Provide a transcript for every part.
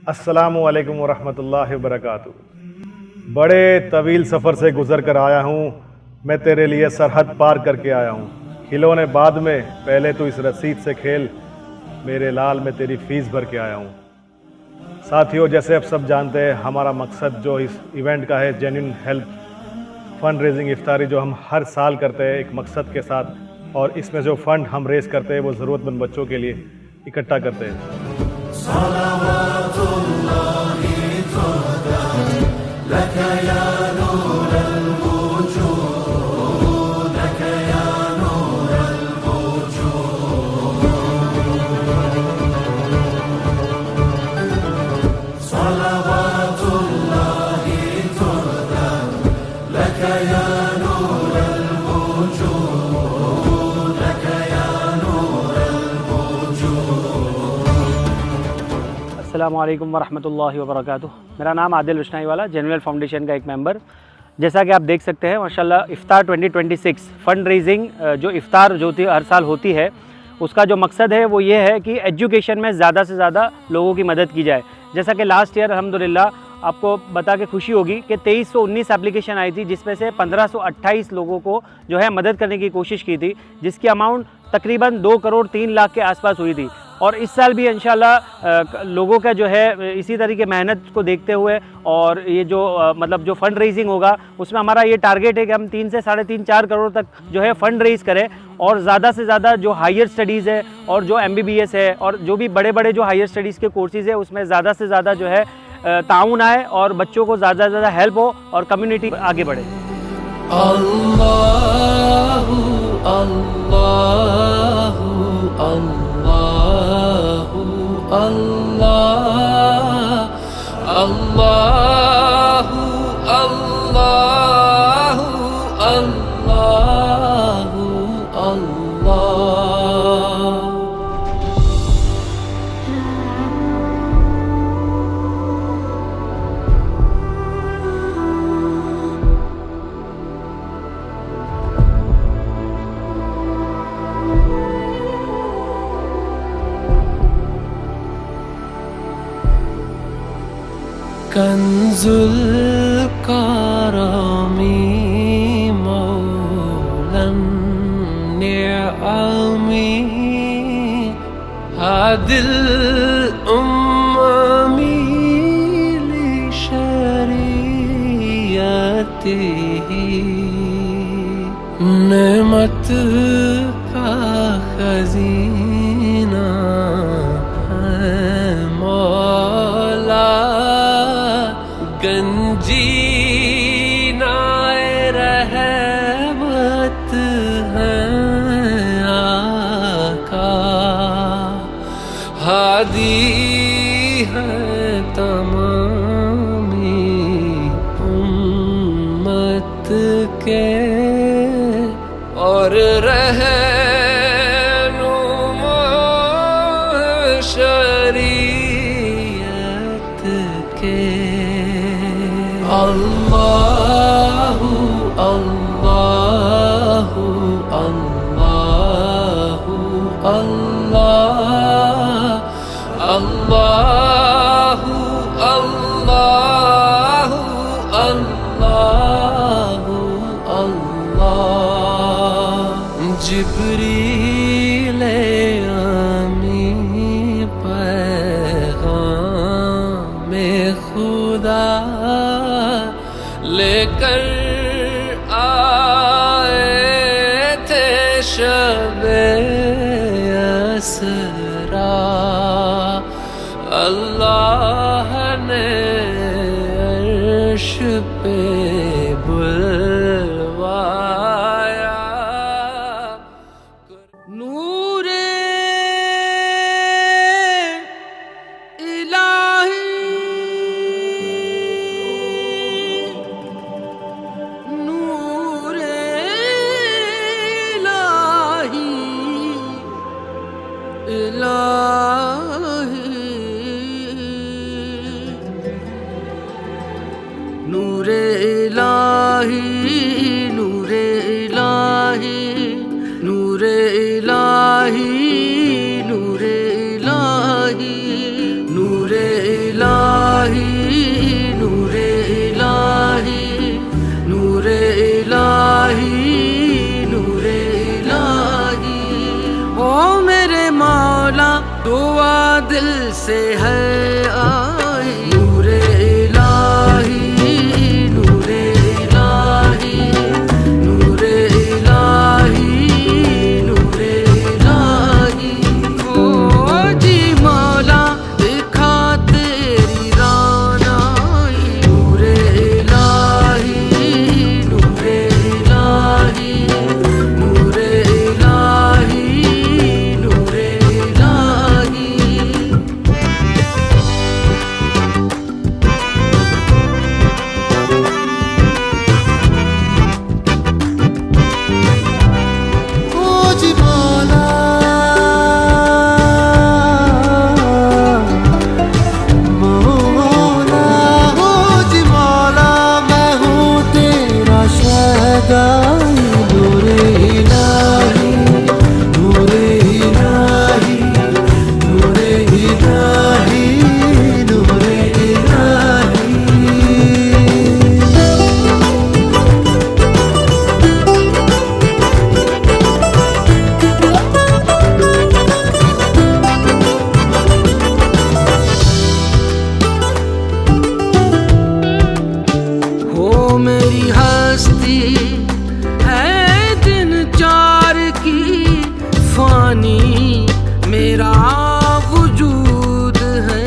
अस्सलामु अलैकुम वरहमतुल्लाहि वबरकातुहू। बड़े तवील सफ़र से गुज़र कर आया हूँ, मैं तेरे लिए सरहद पार करके आया हूँ। खिलौने बाद में, पहले तो इस रसीद से खेल, मेरे लाल में तेरी फ़ीस भर के आया हूँ। साथियों, जैसे आप सब जानते हैं, हमारा मकसद जो इस इवेंट का है, जेन्युइन हेल्प फ़ंड रेजिंग इफ्तारी, जो हम हर साल करते हैं एक मकसद के साथ, और इसमें जो फ़ंड हम रेज़ करते हैं वो ज़रूरतमंद बच्चों के लिए इकट्ठा करते हैं। अस्सलामुअलैकुम वरहमतुल्लाहि वबरकातुहू। मेरा नाम आदिल रोशनाई वाला, जेनुअल फाउंडेशन का एक मेंबर। जैसा कि आप देख सकते हैं माशाल्लाह, इफ्तार 2026 फ़ंड रेजिंग जो इफ्तार जो हर साल होती है, उसका जो मकसद है वो ये है कि एजुकेशन में ज़्यादा से ज़्यादा लोगों की मदद की जाए। जैसा कि लास्ट ईयर अल्हम्दुलिल्लाह आपको बता के खुशी होगी कि 2319 एप्लीकेशन आई थी, जिसमें से 1528 लोगों को जो है मदद करने की कोशिश की थी, जिसकी अमाउंट तकरीबन 2 करोड़ 3 लाख के आसपास हुई थी। और इस साल भी इंशाल्लाह लोगों का जो है इसी तरीके मेहनत को देखते हुए, और ये जो मतलब जो फ़ंड रेजिंग होगा उसमें हमारा ये टारगेट है कि हम 3 से 3.5 4 करोड़ तक जो है फ़ंड रेज़ करें, और ज़्यादा से ज़्यादा जो हायर स्टडीज़ है और जो MBBS है और जो भी बड़े बड़े जो हायर स्टडीज़ के कोर्सेज़ है उसमें ज़्यादा से ज़्यादा जो है ताउन आए और बच्चों को ज़्यादा से ज़्यादा हेल्प हो और कम्युनिटी आगे बढ़े। अल्लाहु अल्लाहु अल्लाहु अल्लाह अल्लाहु अल्लाहु अल्लाहु अल्लाह। कंजुल करमी मौलन निअमी हादिल उम्मी लिशरियतिही नेमत का खजीना है मौला गंजीनाए रहमत है आका हादी है तमामी उम्मत के और रहनुमा शरीयत के। अल्लाहु अल्लाहु अल्लाहु अल्लाह अल्लाहु अल्लाहु अल्लाहु अल्लाह। जिब्रील आमी पैगाम खुदा लेकर आए थे शबे असरा, अल्लाह ने अर्श पे बुलवाया। नूरे नूरे दिल से है आई नूरे इलाही नूरे इलाही नूरे इलाही नूरे इलाही ओ जी मौला दिखा तेरी रानाई नूरे इलाही नूरे इलाही नूरे इलाही नूरे इलाही ओ जी मौला मौला ओ जी मौला मैं हूँ तेरा शहदाई नूरे इलाही नूरे इलाही नूरे इलाही नूरे इलाही हो मेरी हस्ती है दिन चार की फानी मेरा वजूद है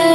है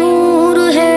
नूर है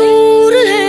नूर है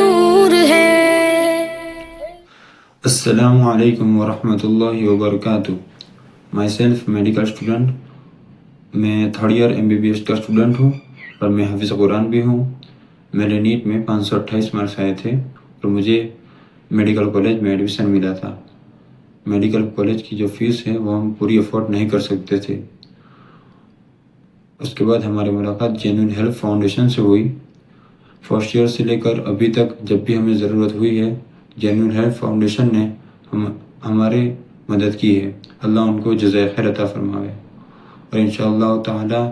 नूर है Assalamu alaikum wa rahmatullahi wa barakatuh. Myself medical student, मैं थर्ड ईयर MBBS का स्टूडेंट हूँ और मैं हाफिज़ कुरान भी हूँ। मेरे नीट में 528 मार्क्स आए थे और मुझे मेडिकल कॉलेज में एडमिशन मिला था। मेडिकल कॉलेज की जो फीस है वो हम पूरी अफोर्ड नहीं कर सकते थे। उसके बाद हमारी मुलाकात जेन्युइन हेल्प फाउंडेशन से हुई। फर्स्ट ईयर से लेकर अभी तक जब भी हमें ज़रूरत हुई है जेन्युइन हेल्प फाउंडेशन ने हमारे मदद की है। अल्लाह उनको जज़ाए खैर अता फरमावे। और इंशाअल्लाह ताला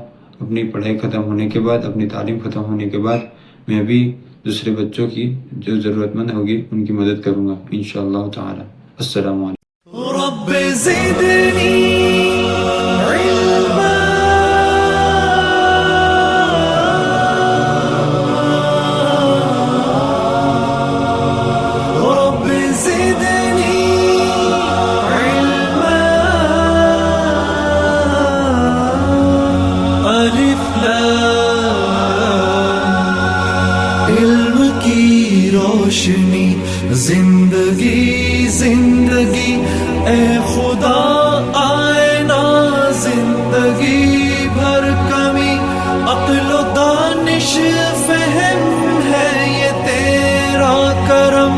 अपनी पढ़ाई ख़त्म होने के बाद, अपनी तालीम ख़त्म होने के बाद मैं भी दूसरे बच्चों की जो ज़रूरतमंद होगी उनकी मदद करूँगा इंशाअल्लाह ताला। अस्सलामु अलैकुम। रब ज़िदनी इल्मा रब ज़िदनी इल्मा अलिफ लाम इल्म की रोशनी जिंदगी जिंदगी ए खुदा आए ना जिंदगी भर कमी अक्ल दानिश फहम है ये तेरा करम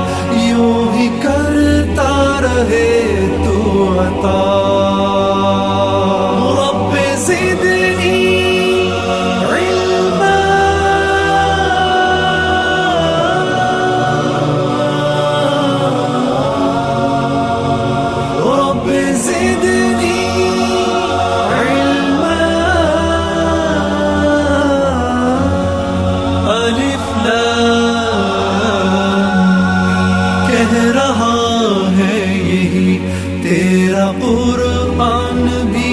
यूं ही करता रहे तू अता रब ज़िदनी इल्मा रब ज़िदनी इल्मा अलिफ लाम कह रहा है यही तेरा कुरान भी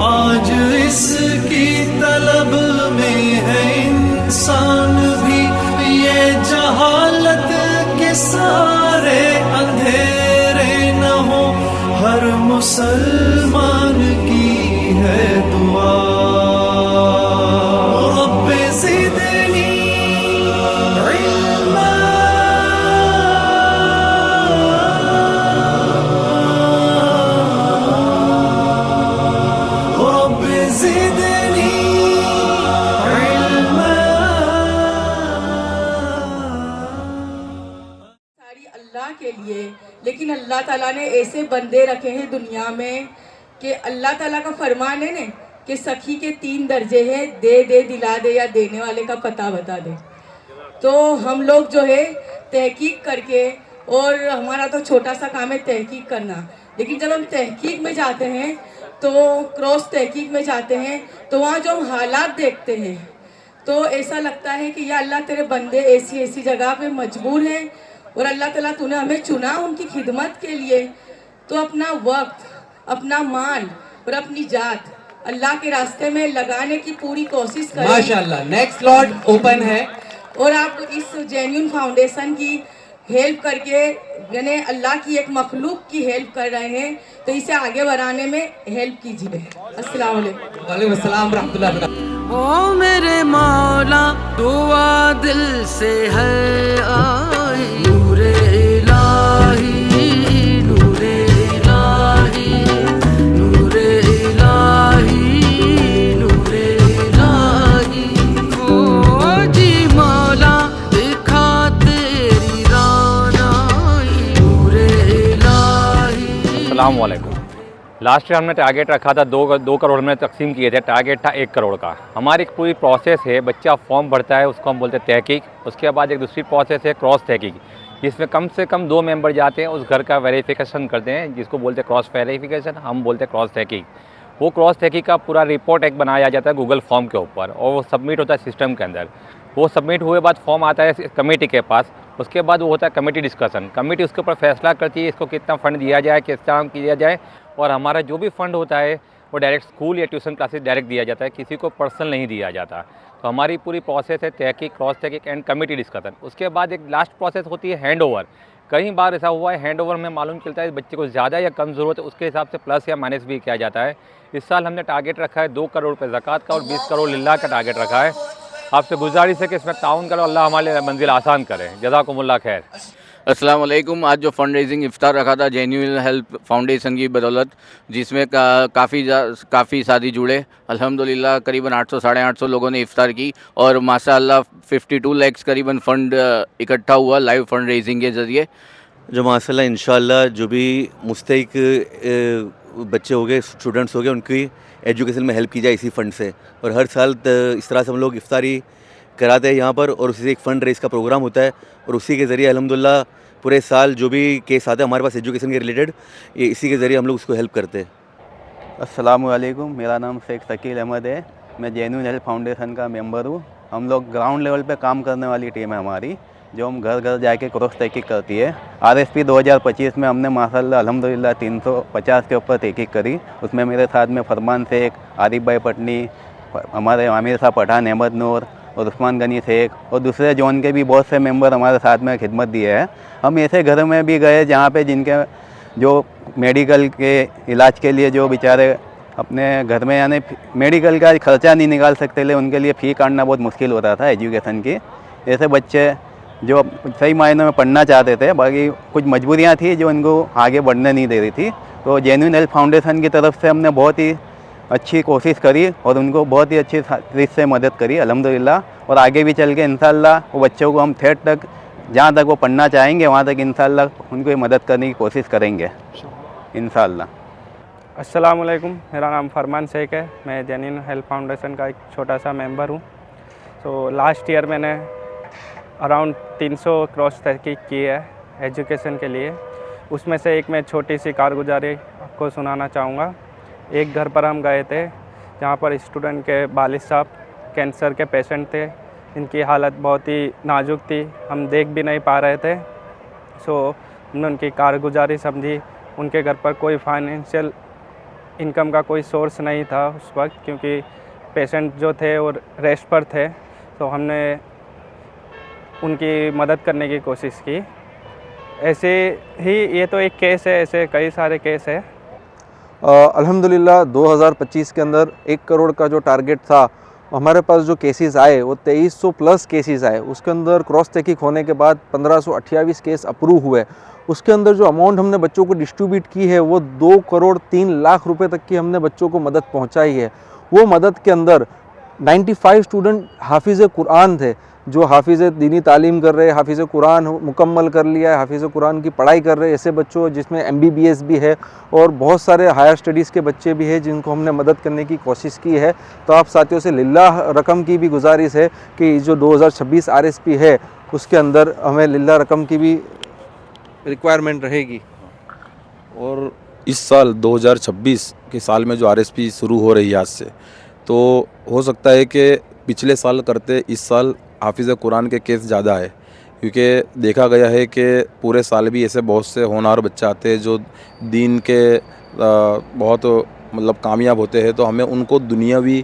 आज इसकी तलब में है इंसान भी ये जहालत के सारे अंधेरे न हो हर मुसलमान की है दुआ रब ज़िदनी इल्मा रब ज़िदनी इल्मा सारी अल्लाह के लिए, लेकिन अल्लाह ताला ने ऐसे बंदे रखे हैं दुनिया में कि अल्लाह ताला का फरमान है ना कि सखी के 3 दर्जे हैं, दे दे, दिला दे या देने वाले का पता बता दे। तो हम लोग जो है तहकीक करके, और हमारा तो छोटा सा काम है तहकीक करना, लेकिन जब हम तहकीक में जाते हैं तो क्रॉस तहकीक में जाते हैं तो वहाँ जो हम हालात देखते हैं तो ऐसा लगता है कि या अल्लाह तेरे बंदे ऐसी ऐसी जगह पे मजबूर हैं और अल्लाह ताला तूने हमें चुना उनकी खिदमत के लिए, तो अपना वक्त, अपना माल और अपनी जात अल्लाह के रास्ते में लगाने की पूरी कोशिश करें। माशाल्लाह, नेक्स्ट स्लॉट ओपन है। और आप इस जेन्युइन फाउंडेशन की हेल्प करके, यानी अल्लाह की एक मखलूक की हेल्प कर रहे हैं, तो इसे आगे बढ़ाने में हेल्प कीजिए। अस्सलाम वालेकुम। वालेकुम अस्सलाम रहमतुल्लाहि व बरकातहू। ओ मेरे मौला दुआ दिल से है आई नूरे इलाही नूरे इलाही नूरे इलाही नूरे इलाही ओ जी मौला दिखा तेरी रानाई नूरे इलाही। अस्सलाम वालेकुम। लास्ट ईयर हमने टारगेट रखा था 2 करोड़ में तकसीम किए थे, टारगेट था 1 करोड़ का। हमारी एक पूरी प्रोसेस है, बच्चा फॉर्म भरता है उसको हम बोलते हैं तहकीक, उसके बाद एक दूसरी प्रोसेस है क्रॉस तहकीक, जिसमें कम से कम 2 मेंबर जाते हैं, उस घर का वेरिफिकेशन करते हैं जिसको बोलते हैं क्रॉस वेरिफिकेशन, हम बोलते हैं क्रॉस तहकीक। वो क्रॉस तहकीक का पूरा रिपोर्ट एक बनाया जाता है गूगल फॉर्म के ऊपर और वो सबमिट होता है सिस्टम के अंदर। वो सबमिट हुए बाद फॉर्म आता है कमेटी के पास, उसके बाद वो होता है कमेटी डिस्कशन। कमेटी उसके ऊपर फैसला करती है इसको कितना फ़ंड दिया जाए, किस तरह किया जाए, और हमारा जो भी फ़ंड होता है वो डायरेक्ट स्कूल या ट्यूशन क्लासेस डायरेक्ट दिया जाता है, किसी को पर्सनल नहीं दिया जाता। तो हमारी पूरी प्रोसेस है तहकीक, क्रॉस तहकीक एंड कमेटी डिस्कशन। उसके बाद एक लास्ट प्रोसेस होती है हैंड ओवर। कई बार ऐसा हुआ है हैंड ओवर में मालूम चलता है बच्चे को ज़्यादा या कम ज़रूरत है, उसके हिसाब से प्लस या माइनस भी किया जाता है। इस साल हमने टारगेट रखा है 2 करोड़ रुपये ज़कात का और 20 करोड़ लिल्लाह का टारगेट रखा है। आपसे गुजारिश है कि इसमें ताउन करो, अल्लाह हमारे मंजिल आसान करे। जज़ाकुमुल्लाह खैर। अस्सलाम वालेकुम। आज जो फंड रेजिंग इफ्तार रखा था जेन्युइन हेल्प फाउंडेशन की बदौलत, जिसमें काफ़ी साथी जुड़े, अल्हम्दुलिल्लाह करीबन 800 साढ़े 800 लोगों ने इफ्तार की और माशाअल्लाह 52 लाख करीबन फ़ंड इकट्ठा हुआ लाइव फंड रेजिंग के ज़रिए। जो माशाअल्लाह इंशाअल्लाह जो भी मुस्तहिक बच्चे हो गए, स्टूडेंट्स हो गए, उनकी एजुकेशन में हेल्प की जाए इसी फ़ंड से। और हर साल इस तरह से हम लोग इफ्तारी कराते हैं यहाँ पर और उसी से एक फ़ंड रेज़ का प्रोग्राम होता है और उसी के ज़रिए अल्हम्दुलिल्लाह पूरे साल जो भी केस आते हैं हमारे पास एजुकेशन के रिलेटेड, ये इसी के ज़रिए हम लोग उसको हेल्प करते हैं। अस्सलामुअलैकुम, मेरा नाम शेख शकील अहमद है। मैं जेन्युइन हेल्प फाउंडेशन का मेंबर हूँ। हम लोग ग्राउंड लेवल पे काम करने वाली टीम है हमारी, जो हम घर घर जाके क्रॉस तहकीक करती है। RSP 2025 में हमने माशाल्लाह अल्हम्दुलिल्लाह 350 के ऊपर तहकीक करी। उसमें मेरे साथ में फरमान शेख, आरिफ भाई पटनी, हमारे आमिर साहब पठान, अहमद नूर और उस्मान गनी शेख और दूसरे जोन के भी बहुत से मेंबर हमारे साथ में खिदमत दिए हैं। हम ऐसे घर में भी गए जहाँ पे जिनके जो मेडिकल के इलाज के लिए जो बेचारे अपने घर में यानी मेडिकल का खर्चा नहीं निकाल सकते थे, उनके लिए फ़ी काटना बहुत मुश्किल होता था एजुकेशन की। ऐसे बच्चे जो सही मायनों में पढ़ना चाहते थे, बाकी कुछ मजबूरियाँ थी जो उनको आगे बढ़ने नहीं दे रही थी, तो जेन्युइन हेल्प फाउंडेशन की तरफ से हमने बहुत ही अच्छी कोशिश करी और उनको बहुत ही अच्छी तरीके से मदद करी अल्हम्दुलिल्लाह। और आगे भी चल के इंशाअल्लाह वो बच्चों को हम थर्ड तक जहाँ तक वो पढ़ना चाहेंगे वहाँ तक इंशाअल्लाह उनको मदद करने की कोशिश करेंगे इंशाअल्लाह। अस्सलाम वालेकुम, मेरा नाम फरमान शेख है। मैं जेन्युइन हेल्प फाउंडेशन का एक छोटा सा मेंबर हूँ। तो लास्ट ईयर मैंने अराउंड 300 क्रॉस तहकीक की है एजुकेशन के लिए। उसमें से एक मैं छोटी सी कारगुजारी आपको सुनाना चाहूँगा। एक घर पर हम गए थे जहाँ पर स्टूडेंट के वालिद साहब कैंसर के पेशेंट थे, इनकी हालत बहुत ही नाजुक थी, हम देख भी नहीं पा रहे थे। सो हमने उनकी कारगुजारी समझी। उनके घर पर कोई फाइनेंशियल इनकम का कोई सोर्स नहीं था उस वक्त, क्योंकि पेशेंट जो थे वो रेस्ट पर थे। तो हमने उनकी मदद करने की कोशिश की। ऐसे ही ये तो एक केस है, ऐसे कई सारे केस है। अल्हम्दुलिल्लाह 2025 के अंदर 1 करोड़ का जो टारगेट था, हमारे पास जो केसेस आए वो 2300 प्लस केसेस आए। उसके अंदर क्रॉस तहकीक होने के बाद 1528 केस अप्रूव हुए। उसके अंदर जो अमाउंट हमने बच्चों को डिस्ट्रीब्यूट की है वो 2 करोड़ 3 लाख रुपए तक की हमने बच्चों को मदद पहुंचाई है। वो मदद के अंदर 95 स्टूडेंट हाफिज़ कुरान थे, जो हाफिज़ दीनी तालीम कर रहे, हाफिज़ कुरान मुकम्मल कर लिया है, हाफिज़ कुरान की पढ़ाई कर रहे ऐसे बच्चों, जिसमें MBBS भी है और बहुत सारे हायर स्टडीज़ के बच्चे भी हैं जिनको हमने मदद करने की कोशिश की है। तो आप साथियों से लिल्लाह रकम की भी गुजारिश है कि जो 2026 RSP है उसके अंदर हमें लिल्लाह रकम की भी रिक्वायरमेंट रहेगी। और इस साल 2026 के साल में जो RSP शुरू हो रही है आज से, तो हो सकता है कि पिछले साल करते इस साल हाफिज़ कुरान के केस ज़्यादा है, क्योंकि देखा गया है कि पूरे साल भी ऐसे बहुत से होनहार बच्चे आते हैं जो दीन के बहुत मतलब कामयाब होते हैं। तो हमें उनको दुनियावी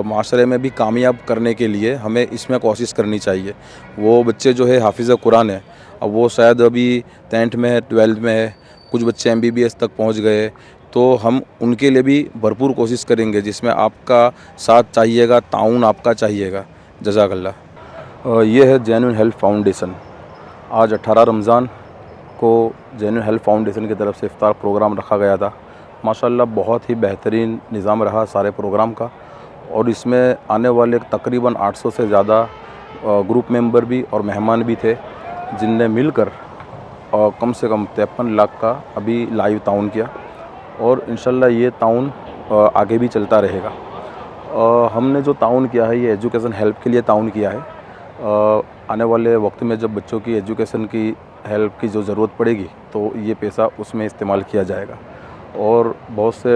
माशरे में भी कामयाब करने के लिए हमें इसमें कोशिश करनी चाहिए। वो बच्चे जो है हाफिज़ कुरान है, अब वो शायद अभी 10th में है, 12th में है, कुछ बच्चे MBBS तक पहुंच गए, तो हम उनके लिए भी भरपूर कोशिश करेंगे, जिसमें आपका साथ चाहिएगा, ताउन आपका चाहिएगा। जज़ाकल्लाह। ये है जेन्युइन हेल्प फाउंडेशन। आज 18 रमज़ान को जेन्युइन हेल्प फाउंडेशन की तरफ से इफ्तार प्रोग्राम रखा गया था। माशाल्लाह बहुत ही बेहतरीन निज़ाम रहा सारे प्रोग्राम का, और इसमें आने वाले तकरीबन 800 से ज़्यादा ग्रुप मेंबर भी और मेहमान भी थे, जिनने मिलकर कम से कम 53 लाख का अभी लाइव ताउन किया, और इंशाल्लाह ये ताउन आगे भी चलता रहेगा। हमने जो ताउन किया है ये एजुकेशन हेल्प के लिए ताउन किया है। आने वाले वक्त में जब बच्चों की एजुकेशन की हेल्प की जो ज़रूरत पड़ेगी तो ये पैसा उसमें इस्तेमाल किया जाएगा। और बहुत से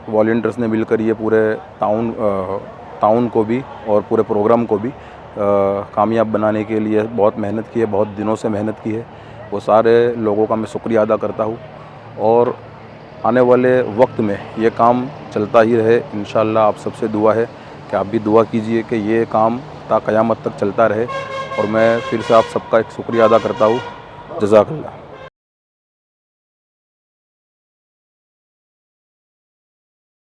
वॉलंटियर्स ने मिलकर ये पूरे ताउन को भी और पूरे प्रोग्राम को भी कामयाब बनाने के लिए बहुत मेहनत की है, बहुत दिनों से मेहनत की है। वो सारे लोगों का मैं शुक्रिया अदा करता हूँ, और आने वाले वक्त में ये काम चलता ही रहे। इंशाअल्लाह आप सबसे दुआ है कि आप भी दुआ कीजिए कि ये काम ता क़यामत तक चलता रहे। और मैं फिर से आप सबका एक शुक्रिया अदा करता हूँ। जज़ाकल्लाह।